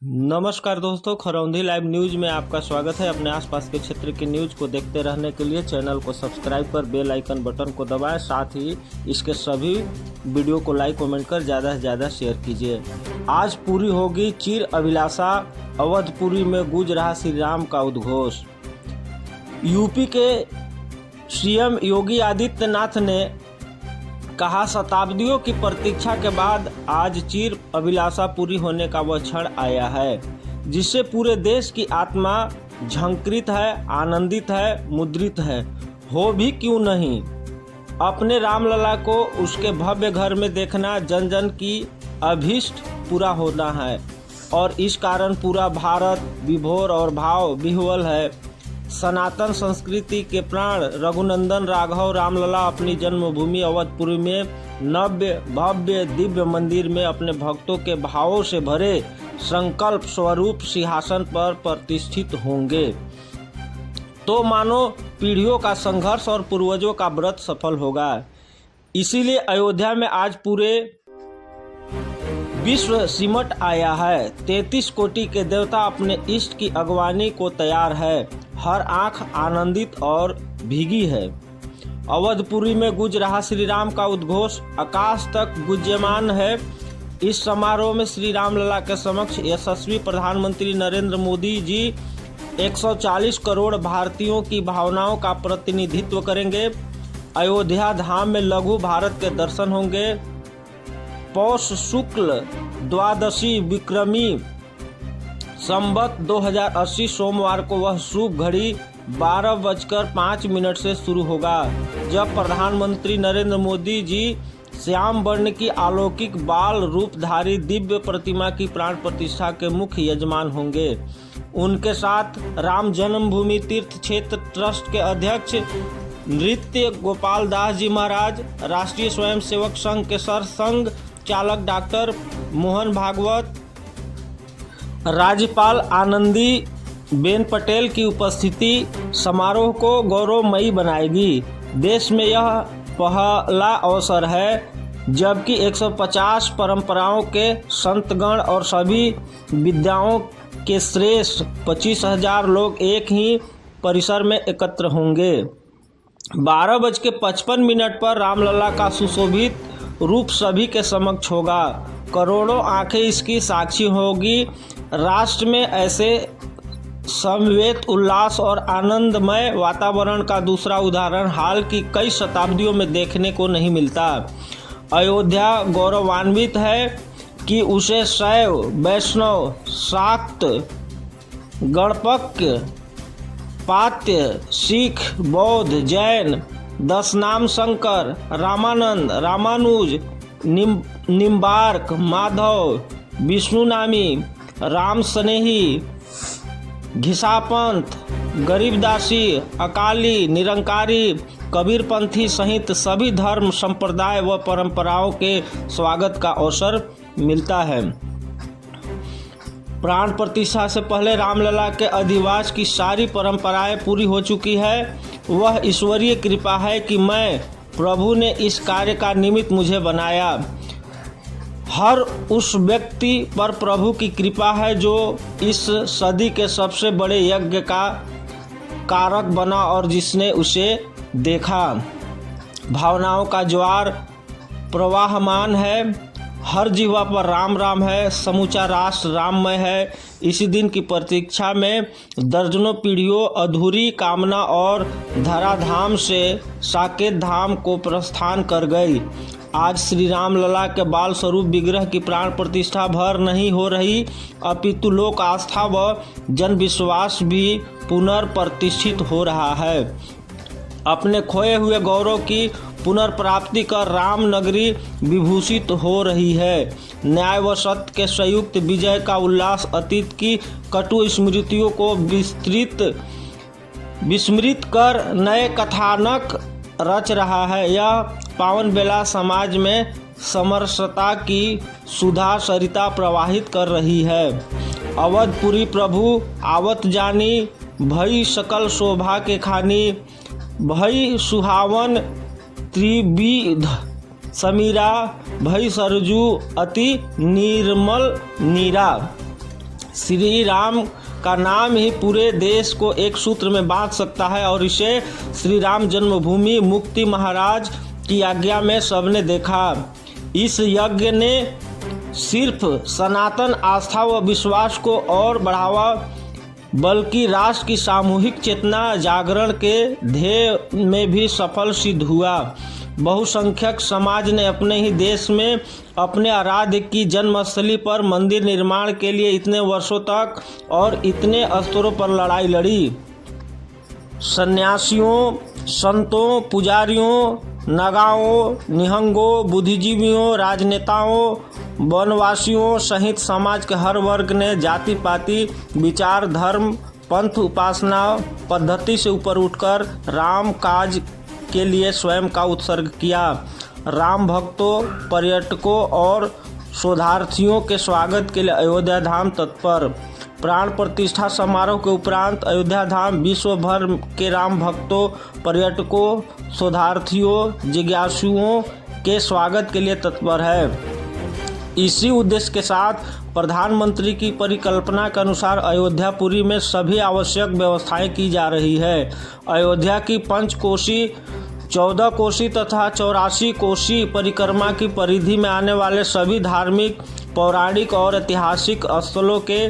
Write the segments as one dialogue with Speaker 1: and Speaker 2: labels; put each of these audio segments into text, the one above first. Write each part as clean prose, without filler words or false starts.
Speaker 1: नमस्कार दोस्तों, Kharaundhi live news में आपका स्वागत है। अपने आसपास के क्षेत्र की न्यूज को देखते रहने के लिए चैनल को सब्सक्राइब कर बेल आइकन बटन को दबाएं। साथ ही इसके सभी वीडियो को लाइक कमेंट कर ज़्यादा से ज़्यादा शेयर कीजिए। आज पूरी होगी चिर अभिलाषा, अवधपुरी में गूंज रहा श्री राम का उद्घोष। यूपी के सीएम योगी आदित्यनाथ ने कहा, शताब्दियों की प्रतीक्षा के बाद आज चिर अभिलाषा पूरी होने का वह क्षण आया है, जिससे पूरे देश की आत्मा झंकृत है, आनंदित है, मुद्रित है। हो भी क्यों नहीं, अपने रामलला को उसके भव्य घर में देखना जन जन की अभीष्ट पूरा होना है और इस कारण पूरा भारत विभोर और भाव विह्वल है। सनातन संस्कृति के प्राण रघुनंदन राघव रामलला अपनी जन्मभूमि अवधपुरी में नव्य भव्य दिव्य मंदिर में अपने भक्तों के भावों से भरे संकल्प स्वरूप सिंहासन पर प्रतिष्ठित होंगे, तो मानो पीढ़ियों का संघर्ष और पूर्वजों का व्रत सफल होगा। इसीलिए अयोध्या में आज पूरे विश्व सिमट आया है। 33 कोटि के देवता अपने इष्ट की अगवानी को तैयार है। हर आंख आनंदित और भीगी है। अवधपुरी में गूंज रहा श्री राम का उद्घोष आकाश तक गुंजयमान है। इस समारोह में श्री रामलला के समक्ष यशस्वी प्रधानमंत्री नरेंद्र मोदी जी 140 करोड़ भारतीयों की भावनाओं का प्रतिनिधित्व करेंगे। अयोध्या धाम में लघु भारत के दर्शन होंगे। पौष शुक्ल द्वादशी विक्रमी संवत 2080 सोमवार को वह शुभ घड़ी 12:05 से शुरू होगा, जब प्रधानमंत्री नरेंद्र मोदी जी श्याम वर्ण की अलौकिक बाल रूपधारी दिव्य प्रतिमा की प्राण प्रतिष्ठा के मुख्य यजमान होंगे। उनके साथ राम जन्मभूमि तीर्थ क्षेत्र ट्रस्ट के अध्यक्ष नृत्य गोपाल दास जी महाराज, राष्ट्रीय स्वयंसेवक संघ के सरसंघ चालक डॉक्टर मोहन भागवत, राज्यपाल आनंदी बेन पटेल की उपस्थिति समारोह को गौरवमयी बनाएगी। देश में यह पहला अवसर है जबकि 150 परंपराओं के संतगण और सभी विद्याओं के श्रेष्ठ 25,000 लोग एक ही परिसर में एकत्र होंगे। 12:55 पर रामलला का सुशोभित रूप सभी के समक्ष होगा। करोड़ों आंखें इसकी साक्षी होगी। राष्ट्र में ऐसे समवेत उल्लास और आनंदमय वातावरण का दूसरा उदाहरण हाल की कई शताब्दियों में देखने को नहीं मिलता। अयोध्या गौरवान्वित है कि उसे शैव वैष्णव शाक्त गणपक्य पात्य सिख बौद्ध जैन दशनाम शंकर रामानंद रामानुज निम्बार्क माधव विष्णुनामी राम स्नेही घिसापंथ गरीबदासी अकाली निरंकारी कबीरपंथी सहित सभी धर्म संप्रदाय व परंपराओं के स्वागत का अवसर मिलता है। प्राण प्रतिष्ठा से पहले रामलला के अधिवास की सारी परंपराएं पूरी हो चुकी है। वह ईश्वरीय कृपा है कि मैं प्रभु ने इस कार्य का निमित्त मुझे बनाया। हर उस व्यक्ति पर प्रभु की कृपा है जो इस सदी के सबसे बड़े यज्ञ का कारक बना और जिसने उसे देखा। भावनाओं का ज्वार प्रवाहमान है। हर जीवा पर राम राम है। समूचा राष्ट्र राममय है। इसी दिन की प्रतीक्षा में दर्जनों पीढ़ियों अधूरी कामना और धराधाम से साकेत धाम को प्रस्थान कर गई। आज श्री रामलला के बाल स्वरूप विग्रह की प्राण प्रतिष्ठा भर नहीं हो रही, अपितु लोक आस्था व जन विश्वास भी पुनर्प्रतिष्ठित हो रहा है। अपने खोए हुए गौरव की पुनर्प्राप्ति कर राम नगरी विभूषित हो रही है। न्याय व सत्य के संयुक्त विजय का उल्लास अतीत की कटु स्मृतियों को विस्मृत कर नए कथानक रच रहा है। यह पावन बेला समाज में समरसता की सुधा सरिता प्रवाहित कर रही है। अवधपुरी प्रभु आवत जानी, भई सकल शोभा के खानी, भई सुहावन त्रिविध समीरा, भई सरजू अति निर्मल नीरा। श्री राम का नाम ही पूरे देश को एक सूत्र में बांध सकता है और इसे श्री राम जन्मभूमि मुक्ति महाराज की आज्ञा में सबने देखा। इस यज्ञ ने सिर्फ सनातन आस्था व विश्वास को और बढ़ावा बल्कि राष्ट्र की सामूहिक चेतना जागरण के ध्येय में भी सफल सिद्ध हुआ। बहुसंख्यक समाज ने अपने ही देश में अपने आराध्य की जन्मस्थली पर मंदिर निर्माण के लिए इतने वर्षों तक और इतने स्तरों पर लड़ाई लड़ी। सन्यासियों, संतों, पुजारियों, नगाओं, निहंगों, बुद्धिजीवियों, राजनेताओं, वनवासियों सहित समाज के हर वर्ग ने जाति पाति विचार, धर्म, पंथ, उपासना पद्धति से ऊपर उठकर राम काज के लिए स्वयं का उत्सर्ग किया। राम भक्तों, पर्यटकों और शोधार्थियों के स्वागत के लिए अयोध्या धाम तत्पर। प्राण प्रतिष्ठा समारोह के उपरांत अयोध्या धाम विश्व भर के राम भक्तों, पर्यटकों, शोधार्थियों, जिज्ञासुओं के स्वागत के लिए तत्पर है। इसी उद्देश्य के साथ प्रधानमंत्री की परिकल्पना के अनुसार अयोध्यापुरी में सभी आवश्यक व्यवस्थाएं की जा रही है। अयोध्या की पंचकोशी, 14 कोशी तथा 84 कोशी परिक्रमा की परिधि में आने वाले सभी धार्मिक, पौराणिक और ऐतिहासिक स्थलों के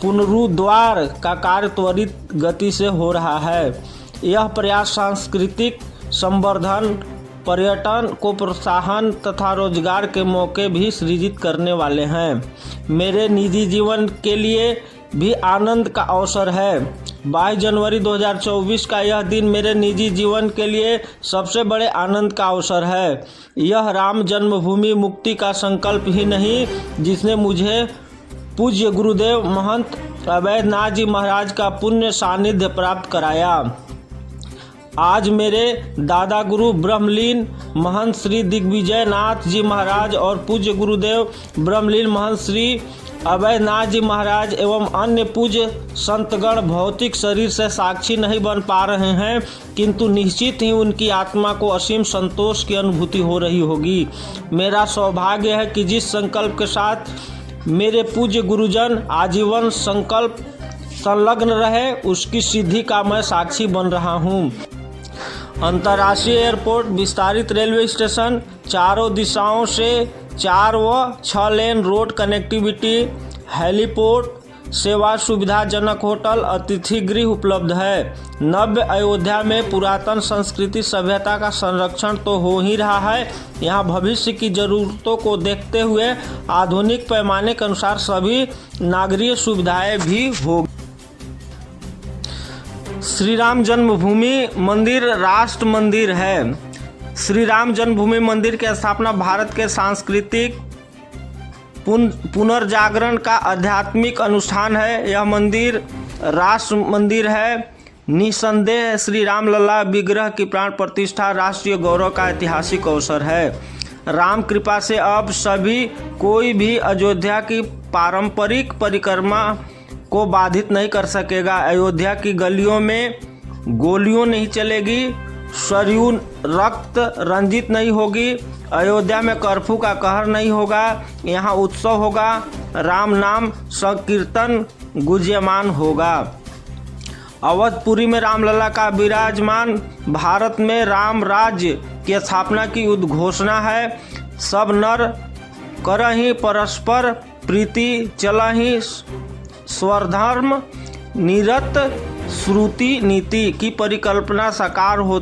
Speaker 1: पुनरुद्धार का कार्य त्वरित गति से हो रहा है। यह प्रयास सांस्कृतिक संवर्धन, पर्यटन को प्रोत्साहन तथा रोजगार के मौके भी सृजित करने वाले हैं। मेरे निजी जीवन के लिए भी आनंद का अवसर है। 22 जनवरी 2024 का यह दिन मेरे निजी जीवन के लिए सबसे बड़े आनंद का अवसर है। यह राम जन्मभूमि मुक्ति का संकल्प ही नहीं, जिसने मुझे पूज्य गुरुदेव महंत अवैधनाथ जी महाराज का पुण्य सानिध्य प्राप्त कराया। आज मेरे दादा गुरु ब्रह्मलीन महंत श्री दिग्विजय नाथ जी महाराज और पूज्य गुरुदेव ब्रह्मलीन महंत श्री अवैधनाथ जी महाराज एवं अन्य पूज्य संतगण भौतिक शरीर से साक्षी नहीं बन पा रहे हैं, किंतु निश्चित ही उनकी आत्मा को असीम संतोष की अनुभूति हो रही होगी। मेरा सौभाग्य है कि जिस संकल्प के साथ मेरे पूज्य गुरुजन आजीवन संकल्प संलग्न रहे, उसकी सिद्धि का मैं साक्षी बन रहा हूँ। अंतर्राष्ट्रीय एयरपोर्ट, विस्तारित रेलवे स्टेशन, चारों दिशाओं से 4 व 6 लेन रोड कनेक्टिविटी, हेलीपोर्ट सेवा, सुविधाजनक होटल, अतिथि गृह उपलब्ध है। नव्य अयोध्या में पुरातन संस्कृति सभ्यता का संरक्षण तो हो ही रहा है, यहाँ भविष्य की जरूरतों को देखते हुए आधुनिक पैमाने के अनुसार सभी नागरिक सुविधाएं भी होगी। श्री राम जन्मभूमि मंदिर राष्ट्र मंदिर है। श्री राम जन्मभूमि मंदिर की स्थापना भारत के सांस्कृतिक पुनर्जागरण का आध्यात्मिक अनुष्ठान है। यह मंदिर राष्ट्र मंदिर है। निसंदेह श्री राम लला विग्रह की प्राण प्रतिष्ठा राष्ट्रीय गौरव का ऐतिहासिक अवसर है। राम कृपा से अब सभी कोई भी अयोध्या की पारंपरिक परिक्रमा को बाधित नहीं कर सकेगा। अयोध्या की गलियों में गोलियों नहीं चलेगी, सरयू रक्त रंजित नहीं होगी, अयोध्या में कर्फ्यू का कहर नहीं होगा। यहाँ उत्सव होगा, राम नाम संकीर्तन गुंजयमान होगा। अवधपुरी में रामलला का विराजमान भारत में राम राज्य की स्थापना की उद्घोषणा है। सब नर करहि परस्पर प्रीति, चलहि स्वधर्म निरत श्रुति नीति की परिकल्पना साकार हो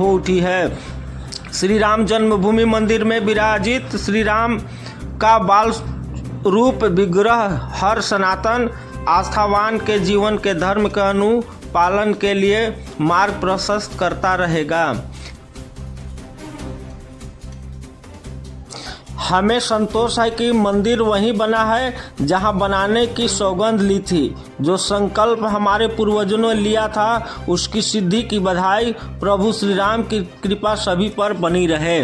Speaker 1: उठी है। श्री राम जन्मभूमि मंदिर में विराजित श्री राम का बाल रूप विग्रह हर सनातन आस्थावान के जीवन के धर्म के अनुपालन के लिए मार्ग प्रशस्त करता रहेगा। हमें संतोष है कि मंदिर वहीं बना है जहां बनाने की सौगंध ली थी। जो संकल्प हमारे पूर्वजों ने लिया था, उसकी सिद्धि की बधाई। प्रभु श्री राम की कृपा सभी पर बनी रहे।